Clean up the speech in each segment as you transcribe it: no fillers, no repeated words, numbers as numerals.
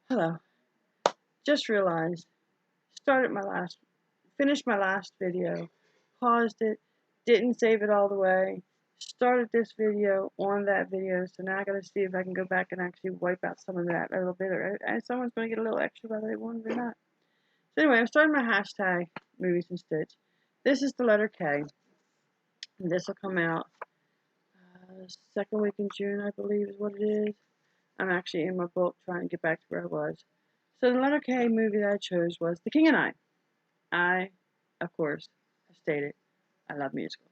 Hello. Just realized, finished my last video, paused it, didn't save it all the way, started this video on that video, so now I gotta see if I can go back and actually wipe out some of that a little bit, and someone's gonna get a little extra whether they want it or not. So anyway, I'm starting my hashtag movies and stitch. This is the letter K, and this will come out second week in June, I believe is what it is. I'm actually in my book trying to get back to where I was. So the letter K movie that I chose was The King and I. I, of course, have stated I love musicals.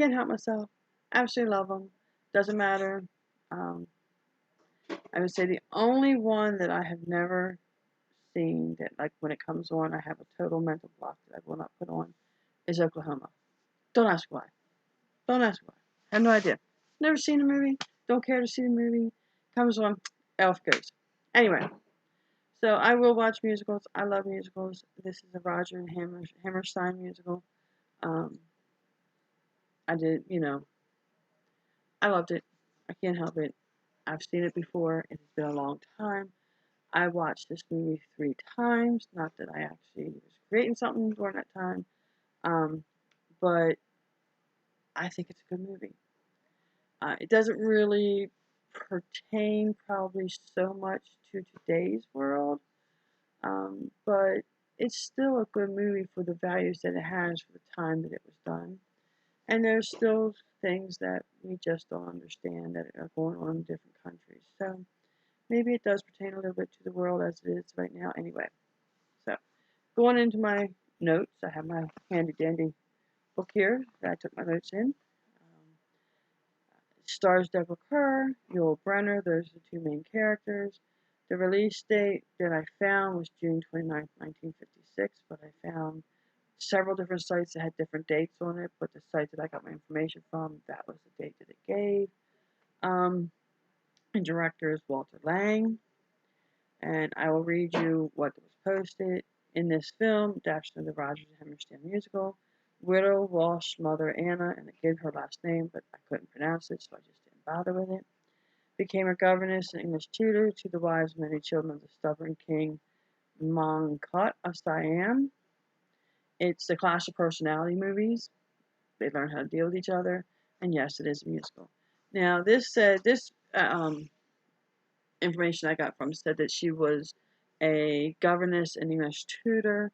Can't help myself. Absolutely love them. Doesn't matter. Um, I would say the only one that I have never seen that, like, when it comes on, I have a total mental block that I will not put on is Oklahoma. Don't ask why. Don't ask why. I have no idea. Never seen the movie. Don't care to see the movie. Comes on. Elf goes. Anyway, so I will watch musicals. I love musicals. This is a Roger and Hammerstein musical. Um, I did, I loved it. I can't help it. I've seen it before. It's been a long time. I watched this movie 3 times. Not that I actually was creating something during that time, but I think it's a good movie. It doesn't really pertain probably so much to today's world, but it's still a good movie for the values that it has for the time that it was done. And there's still things that we just don't understand that are going on in different countries. So maybe it does pertain a little bit to the world as it is right now anyway. So going into my notes, I have my handy dandy book here that I took my notes in. Stars Deborah Kerr, Yul Brynner, those are the two main characters. The release date that I found was June 29th, 1956, but I found several different sites that had different dates on it, but the site that I got my information from, that was the date that it gave. And director is Walter Lang, and I will read you what was posted. In this film, adaptation of the Rodgers and Hammerstein musical, widow Walsh mother Anna, and I gave her last name, but I couldn't pronounce it, so I just didn't bother with it, became a governess and English tutor to the wives of many children of the stubborn king Mongkut of Siam. It's the Clash of Personality movies. They learn how to deal with each other, and yes, it is a musical. Now, this information I got from said that she was a governess and English tutor,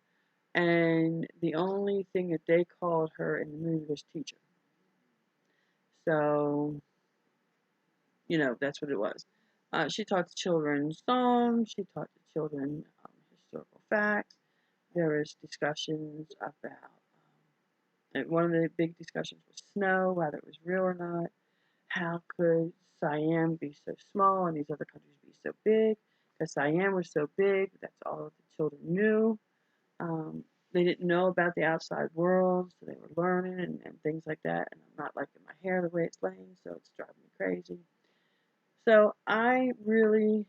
and the only thing that they called her in the movie was teacher. So, that's what it was. She taught the children songs. She taught the children historical facts. There was discussions about one of the big discussions was snow, whether it was real or not. How could Siam be so small and these other countries be so big? Because Siam was so big, that's all the children knew. They didn't know about the outside world, so they were learning and things like that. And I'm not liking my hair the way it's laying, so it's driving me crazy. So I really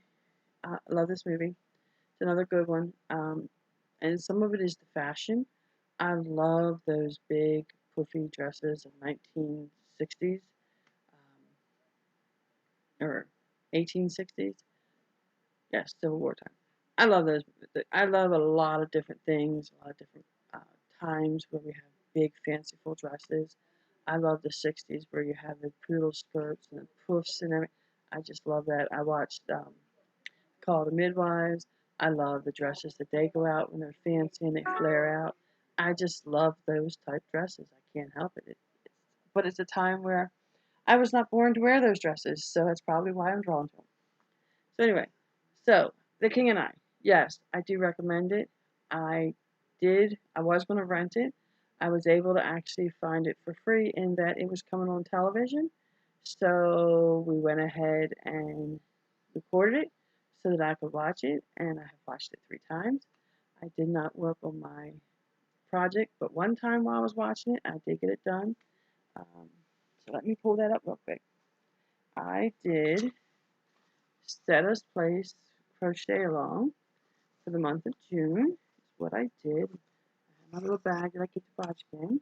love this movie. It's another good one. And some of it is the fashion. I love those big poofy dresses of 1960s or 1860s. Yes, Civil War time. I love those. I love a lot of different things, a lot of different times where we have big fanciful dresses. I love the 60s where you have the poodle skirts and the poofs and everything. I just love that. I watched Call the Midwives. I love the dresses that they go out when they're fancy and they flare out. I just love those type dresses. I can't help it. But it's a time where I was not born to wear those dresses, so that's probably why I'm drawn to them. So anyway, The King and I. Yes, I do recommend it. I was going to rent it. I was able to actually find it for free in that it was coming on television. So we went ahead and recorded it so that I could watch it, and I have watched it 3 times. I did not work on my project, but one time while I was watching it, I did get it done. So let me pull that up real quick. I did Setta's Place Crochet Along for the month of June. Is what I did. I have my little bag that I get the project in.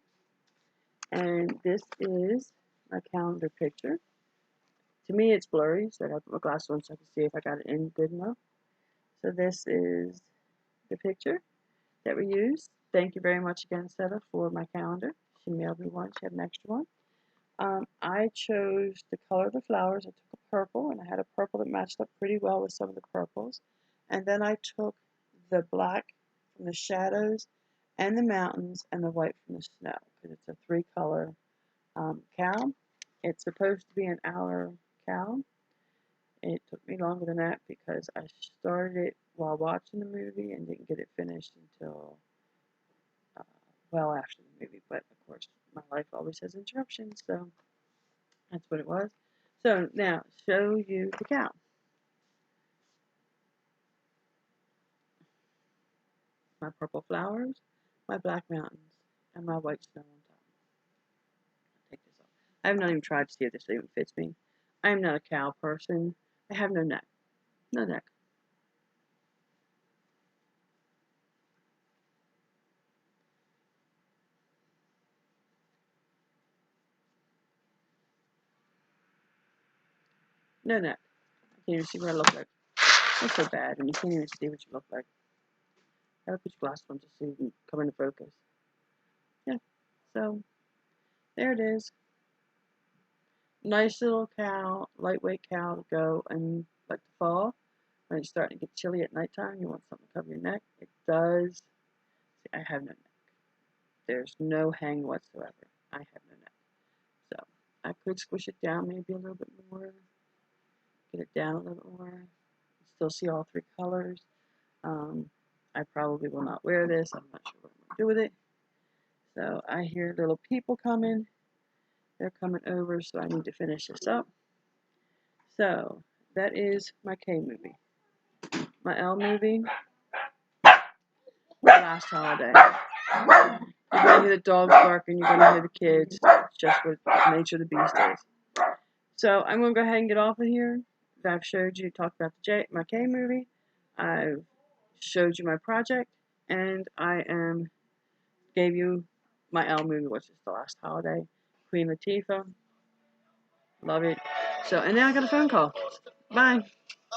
And this is my calendar picture. To me, it's blurry, so I got to put my glasses on so I can see if I got it in good enough. So this is the picture that we used. Thank you very much again, Setta, for my calendar. She mailed me one. She had an extra one. I chose the color of the flowers. I took a purple, and I had a purple that matched up pretty well with some of the purples. And then I took the black from the shadows and the mountains and the white from the snow, because it's a three-color cowl. It's supposed to be an hour cowl. It took me longer than that because I started it while watching the movie and didn't get it finished until well after the movie. But of course, my life always has interruptions, so that's what it was. So now, show you the cowl. My purple flowers, my black mountains, and my white snow on top. I'll take this off. I have not even tried to see if this even fits me. I am not a cowl person. I have no neck. No neck. No neck. I can't even see what I look like. It's so bad when you can't even see what you look like. I gotta put your glasses on just so you can come into focus. Yeah, so there it is. Nice little cowl, lightweight cowl to go in like the fall. When it's starting to get chilly at nighttime, you want something to cover your neck. It does. See, I have no neck. There's no hang whatsoever. I have no neck. So I could squish it down maybe a little bit more. Get it down a little bit more. Still see all three colors. I probably will not wear this. I'm not sure what I'm going to do with it. So I hear little people coming. They're coming over, so I need to finish this up. So that is my K movie. My L movie, last holiday. You're going to hear the dogs barking. You're going to hear the kids. It's just what nature of the beast is. So I'm going to go ahead and get off of here. I've showed you, talked about my K movie. I've showed you my project. And I gave you my L movie, which is the last holiday. Queen Latifah. Love it. So, and now I got a phone call. Bye.